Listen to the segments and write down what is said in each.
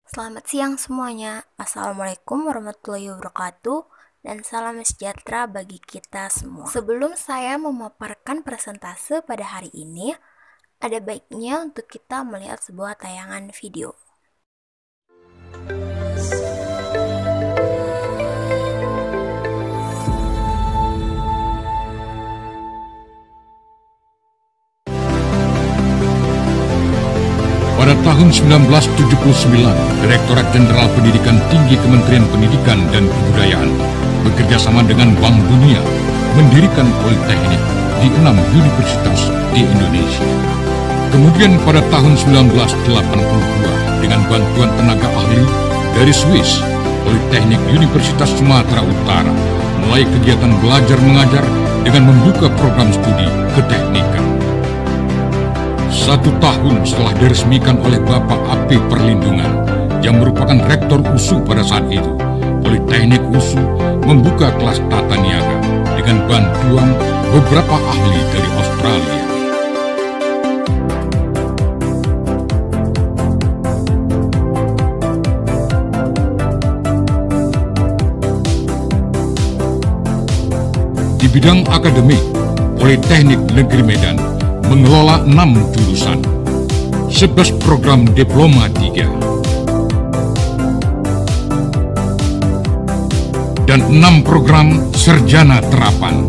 Selamat siang semuanya. Assalamualaikum warahmatullahi wabarakatuh dan salam sejahtera bagi kita semua. Sebelum saya memaparkan persentase pada hari ini, ada baiknya untuk kita melihat sebuah tayangan video. Pada tahun 1979, Direktorat Jenderal Pendidikan Tinggi Kementerian Pendidikan dan Kebudayaan bekerjasama dengan Bank Dunia mendirikan politeknik di 6 universitas di Indonesia. Kemudian pada tahun 1982, dengan bantuan tenaga ahli dari Swiss, Politeknik Universitas Sumatera Utara mulai kegiatan belajar mengajar dengan membuka program studi keteknikan. 1 tahun setelah diresmikan oleh Bapak AP Perlindungan yang merupakan rektor USU pada saat itu, Politeknik USU membuka kelas tata niaga dengan bantuan beberapa ahli dari Australia. Di bidang akademik, Politeknik Negeri Medan mengelola 6 jurusan, 11 program diploma 3, dan 6 program sarjana terapan.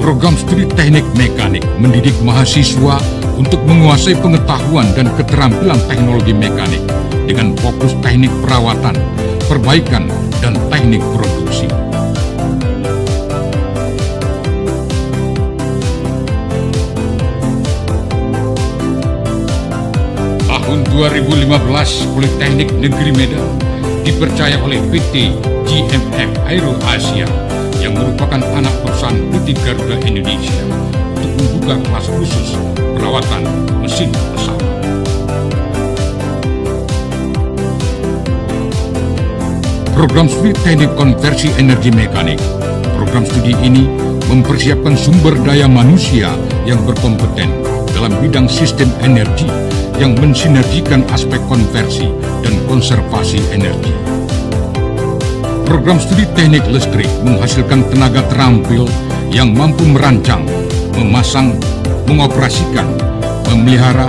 Program studi teknik mekanik mendidik mahasiswa untuk menguasai pengetahuan dan keterampilan teknologi mekanik dengan fokus teknik perawatan, perbaikan, dan teknik produksi. Tahun 2015, Politeknik Negeri Medan dipercaya oleh PT GMF Aero Asia yang merupakan anak perusahaan PT Garuda Indonesia untuk membuka kelas khusus perawatan mesin pesawat. Program studi teknik konversi energi mekanik. Program studi ini mempersiapkan sumber daya manusia yang berkompeten dalam bidang sistem energi yang mensinergikan aspek konversi dan konservasi energi. Program studi teknik listrik menghasilkan tenaga terampil yang mampu merancang, memasang, mengoperasikan, memelihara,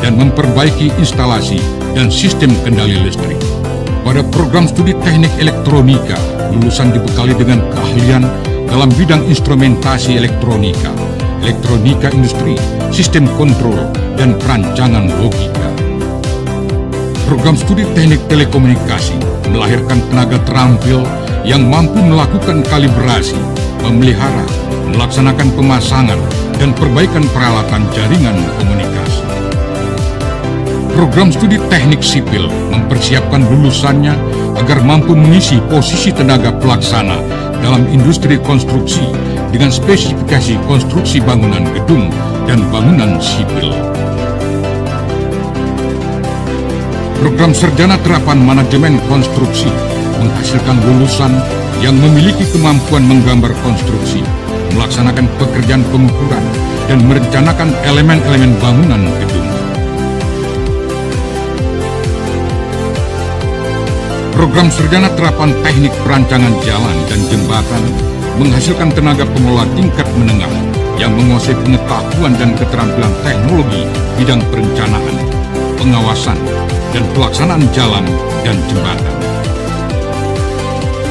dan memperbaiki instalasi dan sistem kendali listrik. Pada program studi teknik elektronika, lulusan dibekali dengan keahlian dalam bidang instrumentasi elektronika, elektronika industri, sistem kontrol, dan perancangan logika. Program studi teknik telekomunikasi melahirkan tenaga terampil yang mampu melakukan kalibrasi, memelihara, melaksanakan pemasangan, dan perbaikan peralatan jaringan komunikasi. Program studi teknik sipil mempersiapkan lulusannya agar mampu mengisi posisi tenaga pelaksana dalam industri konstruksi dengan spesifikasi konstruksi bangunan gedung dan bangunan sipil. Program sarjana terapan manajemen konstruksi menghasilkan lulusan yang memiliki kemampuan menggambar konstruksi, melaksanakan pekerjaan pengukuran, dan merencanakan elemen-elemen bangunan gedung. Program sarjana terapan teknik perancangan jalan dan jembatan menghasilkan tenaga pengelola tingkat menengah yang menguasai pengetahuan dan keterampilan teknologi bidang perencanaan, pengawasan, dan pelaksanaan jalan dan jembatan.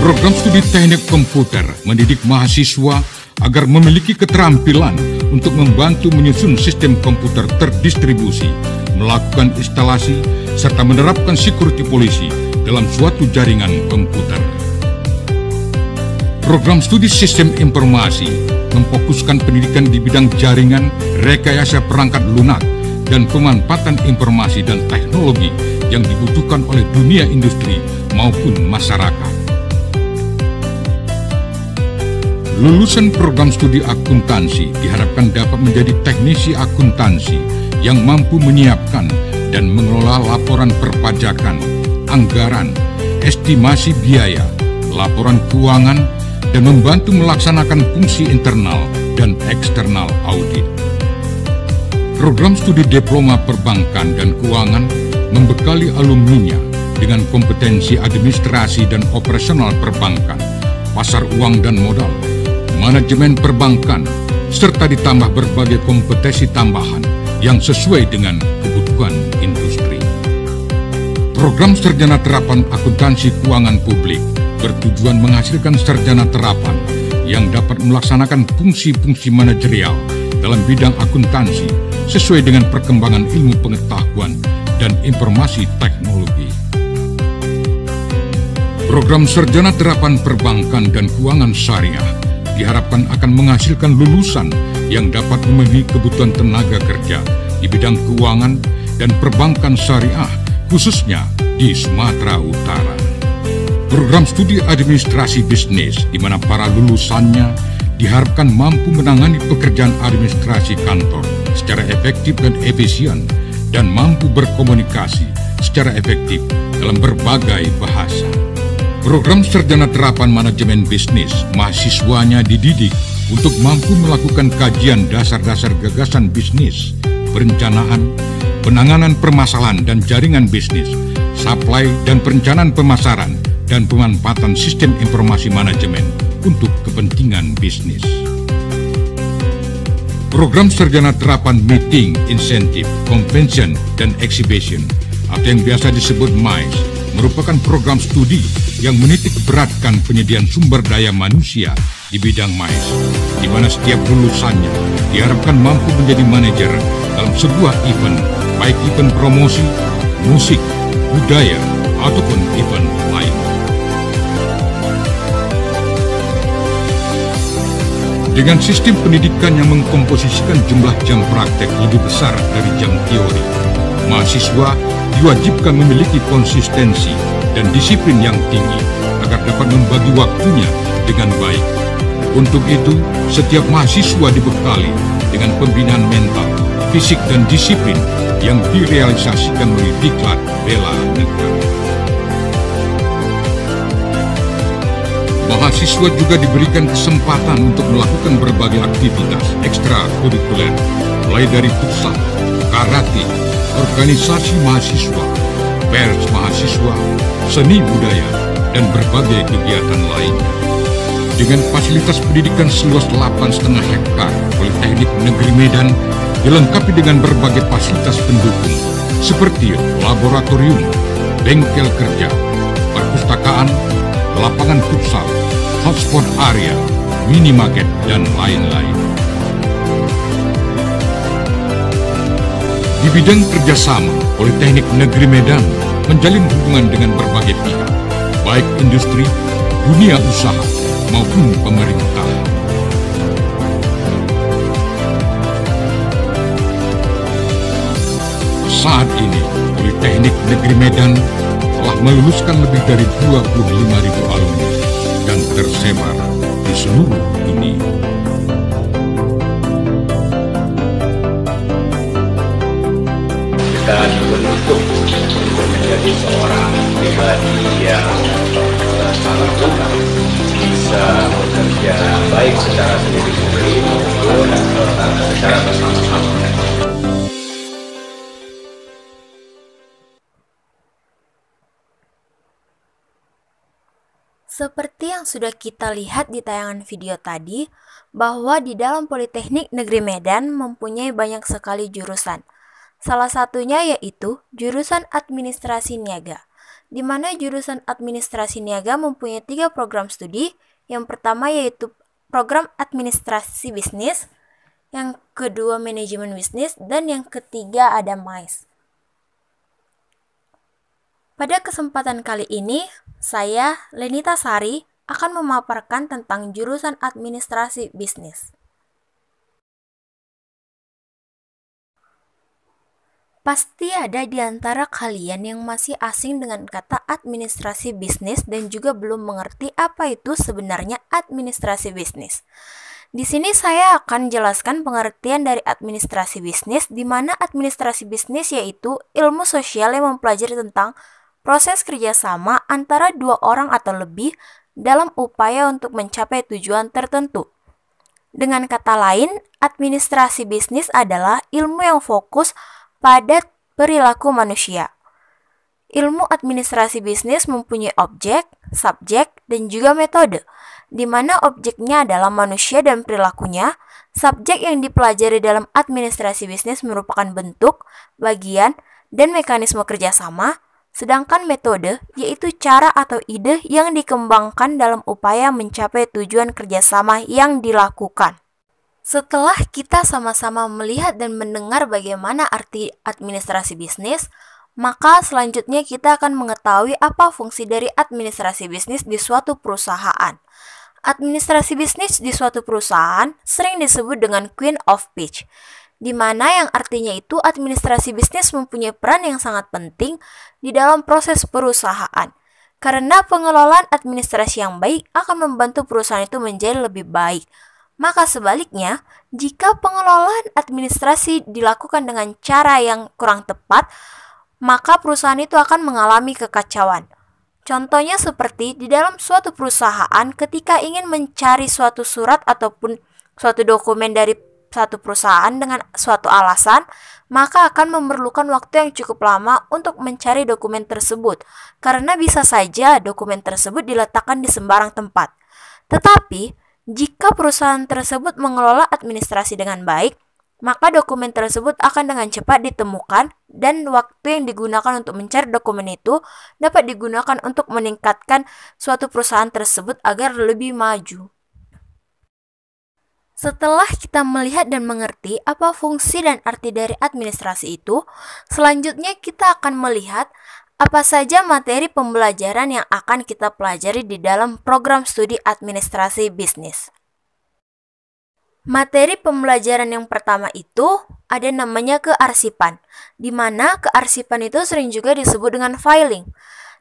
Program studi teknik komputer mendidik mahasiswa agar memiliki keterampilan untuk membantu menyusun sistem komputer terdistribusi, melakukan instalasi, serta menerapkan security policy dalam suatu jaringan komputer. Program studi sistem informasi memfokuskan pendidikan di bidang jaringan, rekayasa perangkat lunak, dan pemanfaatan informasi dan teknologi yang dibutuhkan oleh dunia industri maupun masyarakat. Lulusan program studi akuntansi diharapkan dapat menjadi teknisi akuntansi yang mampu menyiapkan dan mengelola laporan perpajakan, anggaran, estimasi biaya, laporan keuangan, dan membantu melaksanakan fungsi internal dan eksternal audit. Program studi diploma perbankan dan keuangan membekali alumninya dengan kompetensi administrasi dan operasional perbankan, pasar uang dan modal, manajemen perbankan, serta ditambah berbagai kompetensi tambahan yang sesuai dengan kebutuhan industri. Program Sarjana Terapan Akuntansi Keuangan Publik bertujuan menghasilkan sarjana terapan yang dapat melaksanakan fungsi-fungsi manajerial dalam bidang akuntansi sesuai dengan perkembangan ilmu pengetahuan dan informasi teknologi. Program Sarjana Terapan Perbankan dan Keuangan Syariah diharapkan akan menghasilkan lulusan yang dapat memenuhi kebutuhan tenaga kerja di bidang keuangan dan perbankan syariah, khususnya di Sumatera Utara. Program studi administrasi bisnis di mana para lulusannya diharapkan mampu menangani pekerjaan administrasi kantor secara efektif dan efisien dan mampu berkomunikasi secara efektif dalam berbagai bahasa. Program Sarjana Terapan Manajemen Bisnis, mahasiswanya dididik untuk mampu melakukan kajian dasar-dasar gagasan bisnis, perencanaan, penanganan permasalahan dan jaringan bisnis, supply dan perencanaan pemasaran, dan pemanfaatan sistem informasi manajemen untuk kepentingan bisnis. Program Sarjana Terapan Meeting, Insentif, Convention, dan Exhibition atau yang biasa disebut MICE merupakan program studi yang menitik beratkan penyediaan sumber daya manusia di bidang MICE, di mana setiap lulusannya diharapkan mampu menjadi manajer dalam sebuah event, baik event promosi, musik, budaya, ataupun event lain. Dengan sistem pendidikan yang mengkomposisikan jumlah jam praktek lebih besar dari jam teori, mahasiswa diwajibkan memiliki konsistensi dan disiplin yang tinggi agar dapat membagi waktunya dengan baik. Untuk itu, setiap mahasiswa dibekali dengan pembinaan mental, fisik, dan disiplin yang direalisasikan melalui diklat bela negara. Mahasiswa juga diberikan kesempatan untuk melakukan berbagai aktivitas ekstrakurikuler, mulai dari futsal, karate, organisasi mahasiswa, pers mahasiswa, seni budaya, dan berbagai kegiatan lainnya. Dengan fasilitas pendidikan seluas 8,5 hektar, Politeknik Negeri Medan dilengkapi dengan berbagai fasilitas pendukung seperti laboratorium, bengkel kerja, perpustakaan, lapangan futsal, hotspot area, minimarket, dan lain-lain. Di bidang kerjasama, Politeknik Negeri Medan menjalin hubungan dengan berbagai pihak, baik industri, dunia usaha, maupun pemerintah. Saat ini, Politeknik Negeri Medan telah meluluskan lebih dari 25.000 alumni dan tersebar di seluruh dunia. Kita dibentuk untuk menjadi seorang pribadi yang sangat mudah bisa bekerja baik secara sendiri-sendiri maupun secara bersama-sama. Seperti yang sudah kita lihat di tayangan video tadi, bahwa di dalam Politeknik Negeri Medan mempunyai banyak sekali jurusan. Salah satunya yaitu jurusan Administrasi Niaga, di mana jurusan Administrasi Niaga mempunyai 3 program studi. Yang pertama yaitu program Administrasi Bisnis, yang kedua Manajemen Bisnis, dan yang ketiga ada MICE. Pada kesempatan kali ini, saya, Lenita Sari, akan memaparkan tentang jurusan Administrasi Bisnis. Pasti ada di antara kalian yang masih asing dengan kata administrasi bisnis dan juga belum mengerti apa itu sebenarnya administrasi bisnis. Di sini saya akan jelaskan pengertian dari administrasi bisnis, di mana administrasi bisnis yaitu ilmu sosial yang mempelajari tentang proses kerjasama antara 2 orang atau lebih dalam upaya untuk mencapai tujuan tertentu. Dengan kata lain, administrasi bisnis adalah ilmu yang fokus pada perilaku manusia. Ilmu administrasi bisnis mempunyai objek, subjek, dan juga metode, di mana objeknya adalah manusia dan perilakunya. Subjek yang dipelajari dalam administrasi bisnis merupakan bentuk, bagian, dan mekanisme kerjasama, sedangkan metode yaitu cara atau ide yang dikembangkan dalam upaya mencapai tujuan kerjasama yang dilakukan. Setelah kita sama-sama melihat dan mendengar bagaimana arti administrasi bisnis, maka selanjutnya kita akan mengetahui apa fungsi dari administrasi bisnis di suatu perusahaan. Administrasi bisnis di suatu perusahaan sering disebut dengan Queen of Pitch, di mana yang artinya itu administrasi bisnis mempunyai peran yang sangat penting di dalam proses perusahaan. Karena pengelolaan administrasi yang baik akan membantu perusahaan itu menjadi lebih baik. Maka sebaliknya, jika pengelolaan administrasi dilakukan dengan cara yang kurang tepat, maka perusahaan itu akan mengalami kekacauan. Contohnya seperti di dalam suatu perusahaan ketika ingin mencari suatu surat ataupun suatu dokumen dari satu perusahaan dengan suatu alasan, maka akan memerlukan waktu yang cukup lama untuk mencari dokumen tersebut, karena bisa saja dokumen tersebut diletakkan di sembarang tempat. Tetapi, jika perusahaan tersebut mengelola administrasi dengan baik, maka dokumen tersebut akan dengan cepat ditemukan dan waktu yang digunakan untuk mencari dokumen itu dapat digunakan untuk meningkatkan suatu perusahaan tersebut agar lebih maju. Setelah kita melihat dan mengerti apa fungsi dan arti dari administrasi itu, selanjutnya kita akan melihat apa saja materi pembelajaran yang akan kita pelajari di dalam program studi administrasi bisnis. Materi pembelajaran yang pertama itu ada namanya kearsipan, di mana kearsipan itu sering juga disebut dengan filing.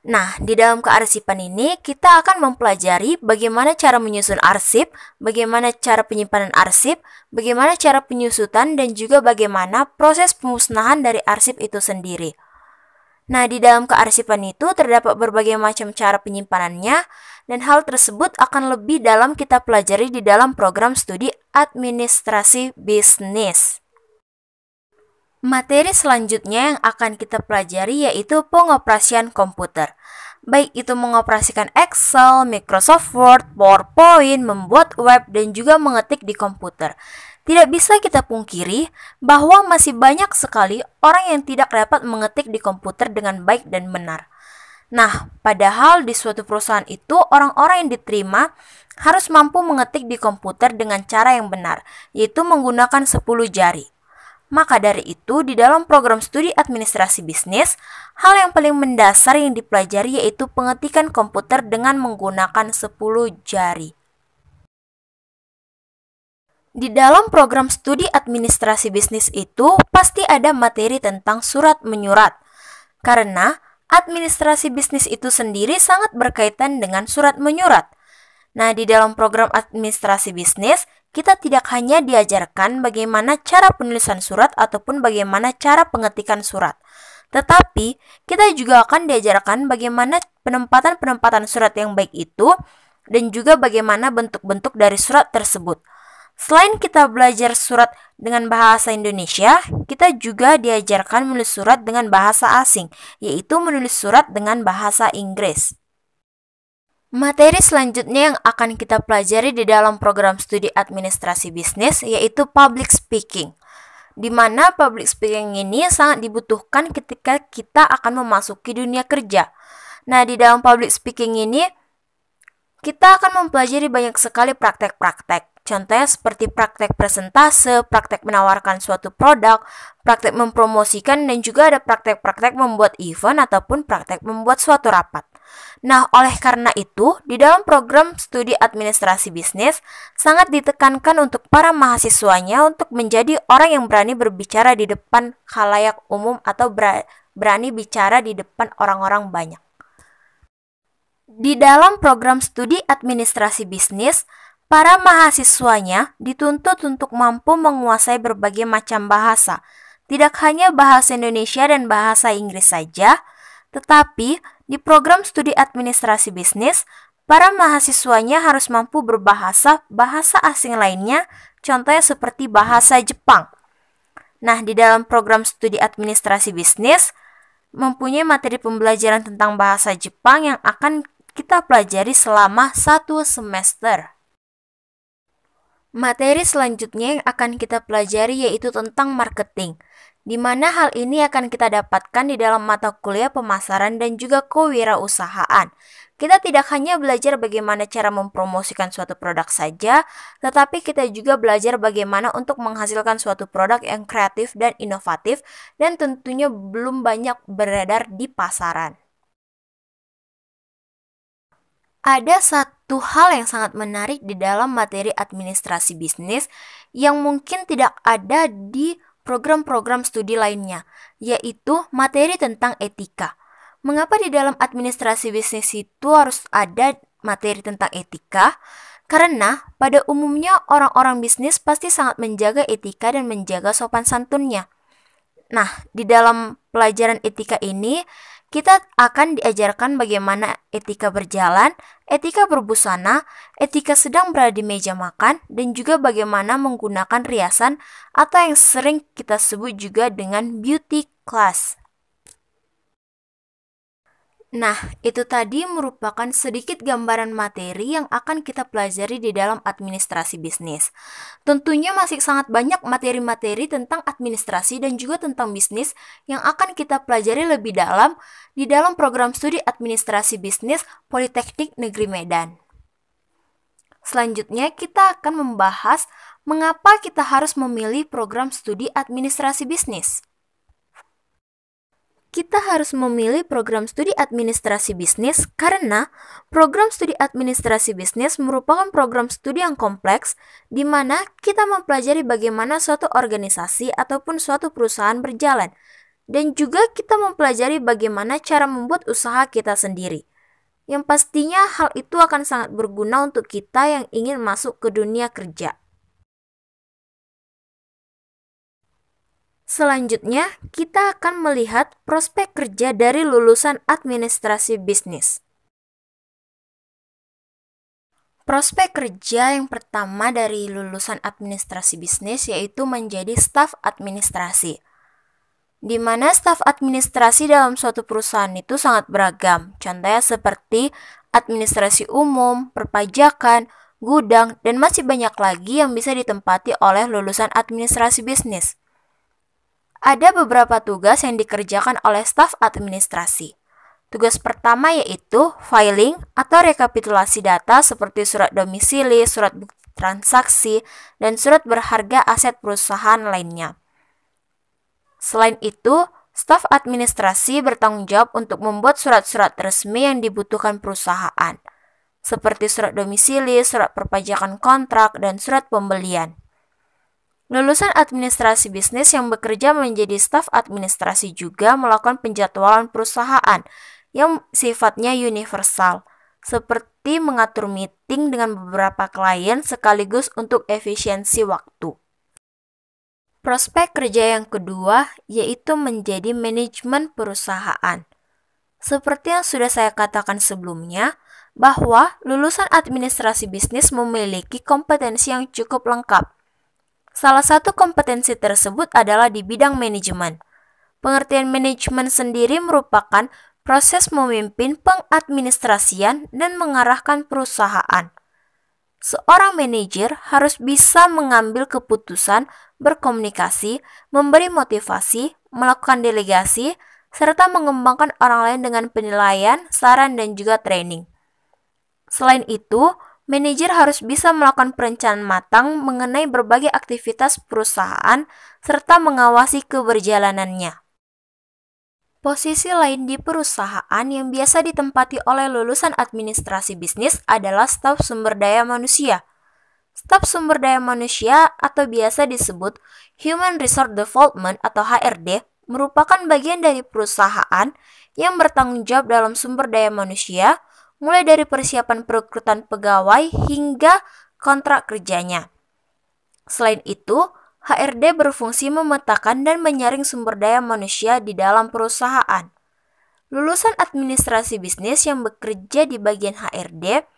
Nah, di dalam kearsipan ini kita akan mempelajari bagaimana cara menyusun arsip, bagaimana cara penyimpanan arsip, bagaimana cara penyusutan, dan juga bagaimana proses pemusnahan dari arsip itu sendiri. Nah, di dalam kearsipan itu terdapat berbagai macam cara penyimpanannya, dan hal tersebut akan lebih dalam kita pelajari di dalam program studi administrasi bisnis. Materi selanjutnya yang akan kita pelajari yaitu pengoperasian komputer. Baik itu mengoperasikan Excel, Microsoft Word, PowerPoint, membuat web, dan juga mengetik di komputer. Tidak bisa kita pungkiri bahwa masih banyak sekali orang yang tidak dapat mengetik di komputer dengan baik dan benar. Nah, padahal di suatu perusahaan itu orang-orang yang diterima harus mampu mengetik di komputer dengan cara yang benar, yaitu menggunakan 10 jari. Maka dari itu, di dalam program studi administrasi bisnis, hal yang paling mendasar yang dipelajari yaitu pengetikan komputer dengan menggunakan 10 jari. Di dalam program studi administrasi bisnis itu pasti ada materi tentang surat menyurat, karena administrasi bisnis itu sendiri sangat berkaitan dengan surat menyurat. Nah, di dalam program administrasi bisnis, kita tidak hanya diajarkan bagaimana cara penulisan surat ataupun bagaimana cara pengetikan surat, tetapi kita juga akan diajarkan bagaimana penempatan surat yang baik itu dan juga bagaimana bentuk-bentuk dari surat tersebut. Selain kita belajar surat dengan bahasa Indonesia, kita juga diajarkan menulis surat dengan bahasa asing, yaitu menulis surat dengan bahasa Inggris. Materi selanjutnya yang akan kita pelajari di dalam program studi administrasi bisnis yaitu public speaking, di mana public speaking ini sangat dibutuhkan ketika kita akan memasuki dunia kerja. Nah, di dalam public speaking ini kita akan mempelajari banyak sekali praktek-praktek. Contohnya seperti praktek presentase, praktek menawarkan suatu produk, praktek mempromosikan, dan juga ada praktek-praktek membuat event ataupun praktek membuat suatu rapat. Nah, oleh karena itu, di dalam program studi administrasi bisnis, sangat ditekankan untuk para mahasiswanya untuk menjadi orang yang berani berbicara di depan khalayak umum atau berani bicara di depan orang-orang banyak. Di dalam program studi administrasi bisnis, para mahasiswanya dituntut untuk mampu menguasai berbagai macam bahasa, tidak hanya bahasa Indonesia dan bahasa Inggris saja, tetapi di program studi administrasi bisnis, Para mahasiswanya harus mampu berbahasa bahasa asing lainnya, contohnya seperti bahasa Jepang. Nah, di dalam program studi administrasi bisnis, mempunyai materi pembelajaran tentang bahasa Jepang yang akan kita pelajari selama 1 semester. Materi selanjutnya yang akan kita pelajari yaitu tentang marketing, di mana hal ini akan kita dapatkan di dalam mata kuliah pemasaran dan juga kewirausahaan. Kita tidak hanya belajar bagaimana cara mempromosikan suatu produk saja, tetapi kita juga belajar bagaimana untuk menghasilkan suatu produk yang kreatif dan inovatif dan tentunya belum banyak beredar di pasaran. Ada satu hal yang sangat menarik di dalam materi administrasi bisnis yang mungkin tidak ada di program-program studi lainnya, yaitu materi tentang etika. Mengapa di dalam administrasi bisnis itu harus ada materi tentang etika? Karena pada umumnya orang-orang bisnis pasti sangat menjaga etika dan menjaga sopan santunnya. Nah, di dalam pelajaran etika ini, kita akan diajarkan bagaimana etika berjalan, etika berbusana, etika sedang berada di meja makan, dan juga bagaimana menggunakan riasan atau yang sering kita sebut juga dengan beauty class. Nah, itu tadi merupakan sedikit gambaran materi yang akan kita pelajari di dalam administrasi bisnis. Tentunya masih sangat banyak materi-materi tentang administrasi dan juga tentang bisnis yang akan kita pelajari lebih dalam di dalam program studi administrasi bisnis Politeknik Negeri Medan. Selanjutnya, kita akan membahas mengapa kita harus memilih program studi administrasi bisnis. Kita harus memilih program studi administrasi bisnis karena program studi administrasi bisnis merupakan program studi yang kompleks di mana kita mempelajari bagaimana suatu organisasi ataupun suatu perusahaan berjalan dan juga kita mempelajari bagaimana cara membuat usaha kita sendiri. Yang pastinya hal itu akan sangat berguna untuk kita yang ingin masuk ke dunia kerja. Selanjutnya, kita akan melihat prospek kerja dari lulusan administrasi bisnis. Prospek kerja yang pertama dari lulusan administrasi bisnis yaitu menjadi staf administrasi. Di mana staf administrasi dalam suatu perusahaan itu sangat beragam. Contohnya seperti administrasi umum, perpajakan, gudang, dan masih banyak lagi yang bisa ditempati oleh lulusan administrasi bisnis. Ada beberapa tugas yang dikerjakan oleh staf administrasi. Tugas pertama yaitu filing atau rekapitulasi data seperti surat domisili, surat bukti transaksi, dan surat berharga aset perusahaan lainnya. Selain itu, staf administrasi bertanggung jawab untuk membuat surat-surat resmi yang dibutuhkan perusahaan, seperti surat domisili, surat perpajakan kontrak, dan surat pembelian. Lulusan administrasi bisnis yang bekerja menjadi staf administrasi juga melakukan penjadwalan perusahaan yang sifatnya universal, seperti mengatur meeting dengan beberapa klien sekaligus untuk efisiensi waktu. Prospek kerja yang kedua yaitu menjadi manajemen perusahaan. Seperti yang sudah saya katakan sebelumnya, bahwa lulusan administrasi bisnis memiliki kompetensi yang cukup lengkap. Salah satu kompetensi tersebut adalah di bidang manajemen. Pengertian manajemen sendiri merupakan proses memimpin pengadministrasian dan mengarahkan perusahaan. Seorang manajer harus bisa mengambil keputusan, berkomunikasi, memberi motivasi, melakukan delegasi, serta mengembangkan orang lain dengan penilaian, saran, dan juga training. Selain itu, manajer harus bisa melakukan perencanaan matang mengenai berbagai aktivitas perusahaan serta mengawasi keberjalanannya. Posisi lain di perusahaan yang biasa ditempati oleh lulusan administrasi bisnis adalah staf sumber daya manusia. Staf sumber daya manusia atau biasa disebut Human Resource Development atau HRD merupakan bagian dari perusahaan yang bertanggung jawab dalam sumber daya manusia, mulai dari persiapan perekrutan pegawai hingga kontrak kerjanya. Selain itu, HRD berfungsi memetakan dan menyaring sumber daya manusia di dalam perusahaan. Lulusan administrasi bisnis yang bekerja di bagian HRD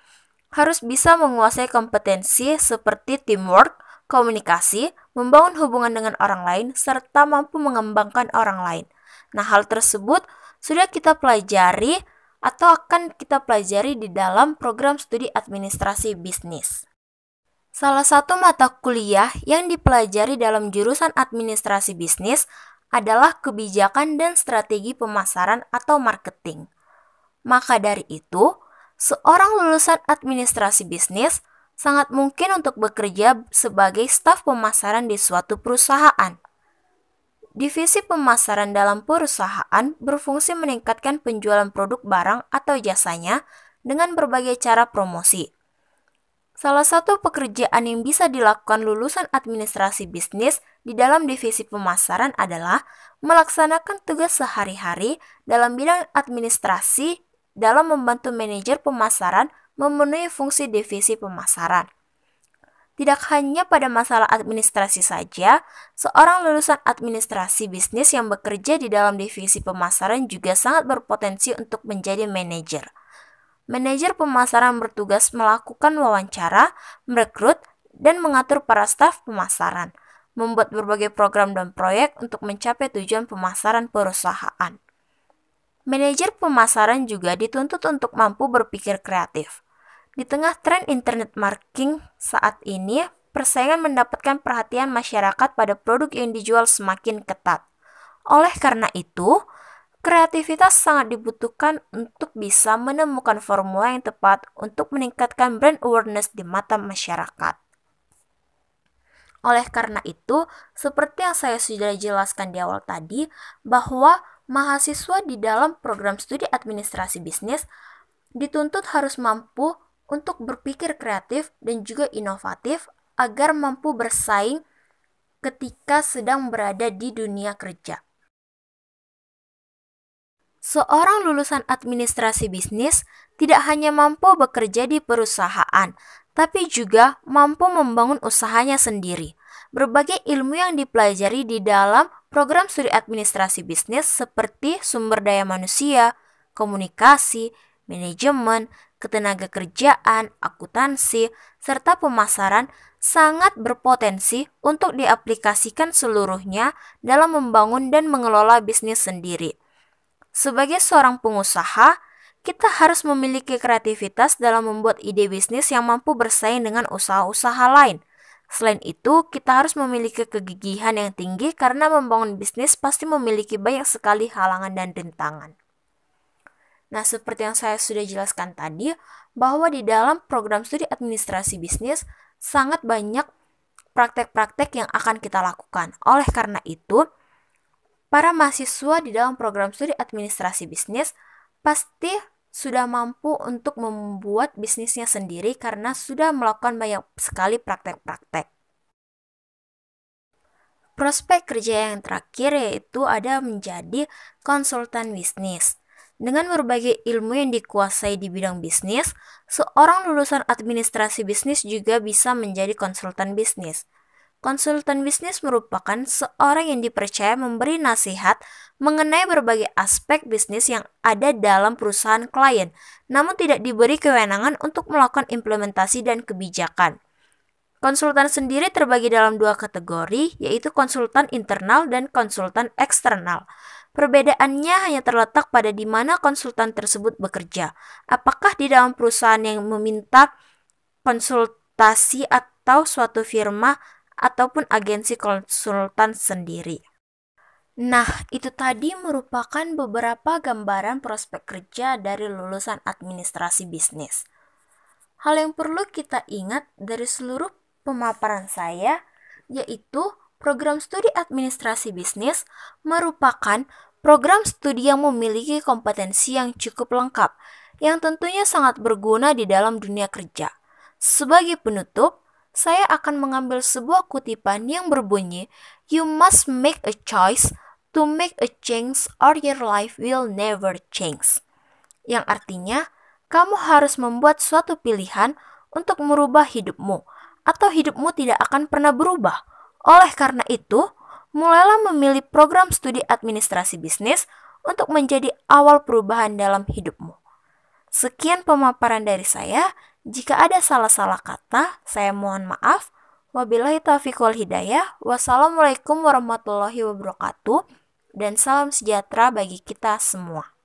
harus bisa menguasai kompetensi seperti teamwork, komunikasi, membangun hubungan dengan orang lain, serta mampu mengembangkan orang lain. Nah, hal tersebut sudah kita pelajari atau akan kita pelajari di dalam program studi administrasi bisnis. Salah satu mata kuliah yang dipelajari dalam jurusan administrasi bisnis adalah kebijakan dan strategi pemasaran atau marketing. Maka dari itu, seorang lulusan administrasi bisnis sangat mungkin untuk bekerja sebagai staf pemasaran di suatu perusahaan. Divisi pemasaran dalam perusahaan berfungsi meningkatkan penjualan produk barang atau jasanya dengan berbagai cara promosi. Salah satu pekerjaan yang bisa dilakukan lulusan administrasi bisnis di dalam divisi pemasaran adalah melaksanakan tugas sehari-hari dalam bidang administrasi dalam membantu manajer pemasaran memenuhi fungsi divisi pemasaran. Tidak hanya pada masalah administrasi saja, seorang lulusan administrasi bisnis yang bekerja di dalam divisi pemasaran juga sangat berpotensi untuk menjadi manajer. Manajer pemasaran bertugas melakukan wawancara, merekrut, dan mengatur para staf pemasaran, membuat berbagai program dan proyek untuk mencapai tujuan pemasaran perusahaan. Manajer pemasaran juga dituntut untuk mampu berpikir kreatif. Di tengah tren internet marketing saat ini, persaingan mendapatkan perhatian masyarakat pada produk yang dijual semakin ketat. Oleh karena itu, kreativitas sangat dibutuhkan untuk bisa menemukan formula yang tepat untuk meningkatkan brand awareness di mata masyarakat. Oleh karena itu, seperti yang saya sudah jelaskan di awal tadi, bahwa mahasiswa di dalam program studi administrasi bisnis dituntut harus mampu untuk berpikir kreatif dan juga inovatif agar mampu bersaing ketika sedang berada di dunia kerja. Seorang lulusan administrasi bisnis tidak hanya mampu bekerja di perusahaan, tapi juga mampu membangun usahanya sendiri. Berbagai ilmu yang dipelajari di dalam program studi administrasi bisnis seperti sumber daya manusia, komunikasi, manajemen, ketenaga kerjaan, akuntansi, serta pemasaran sangat berpotensi untuk diaplikasikan seluruhnya dalam membangun dan mengelola bisnis sendiri. Sebagai seorang pengusaha, kita harus memiliki kreativitas dalam membuat ide bisnis yang mampu bersaing dengan usaha-usaha lain. Selain itu, kita harus memiliki kegigihan yang tinggi karena membangun bisnis pasti memiliki banyak sekali halangan dan rintangan. Nah, seperti yang saya sudah jelaskan tadi, bahwa di dalam program studi administrasi bisnis sangat banyak praktek-praktek yang akan kita lakukan. Oleh karena itu, para mahasiswa di dalam program studi administrasi bisnis pasti sudah mampu untuk membuat bisnisnya sendiri karena sudah melakukan banyak sekali praktek-praktek. Prospek kerja yang terakhir yaitu ada menjadi konsultan bisnis. Dengan berbagai ilmu yang dikuasai di bidang bisnis, seorang lulusan administrasi bisnis juga bisa menjadi konsultan bisnis. Konsultan bisnis merupakan seorang yang dipercaya memberi nasihat mengenai berbagai aspek bisnis yang ada dalam perusahaan klien, namun tidak diberi kewenangan untuk melakukan implementasi dan kebijakan. Konsultan sendiri terbagi dalam dua kategori, yaitu konsultan internal dan konsultan eksternal. Perbedaannya hanya terletak pada di mana konsultan tersebut bekerja. Apakah di dalam perusahaan yang meminta konsultasi atau suatu firma ataupun agensi konsultan sendiri. Nah, itu tadi merupakan beberapa gambaran prospek kerja dari lulusan administrasi bisnis. Hal yang perlu kita ingat dari seluruh pemaparan saya, yaitu program studi administrasi bisnis merupakan program studi yang memiliki kompetensi yang cukup lengkap, yang tentunya sangat berguna di dalam dunia kerja. Sebagai penutup, saya akan mengambil sebuah kutipan yang berbunyi, "You must make a choice to make a change or your life will never change." Yang artinya, kamu harus membuat suatu pilihan untuk merubah hidupmu, atau hidupmu tidak akan pernah berubah. Oleh karena itu, mulailah memilih program studi administrasi bisnis untuk menjadi awal perubahan dalam hidupmu. Sekian pemaparan dari saya. Jika ada salah-salah kata, saya mohon maaf. Wabillahi taufiq wal hidayah. Wassalamualaikum warahmatullahi wabarakatuh. Dan salam sejahtera bagi kita semua.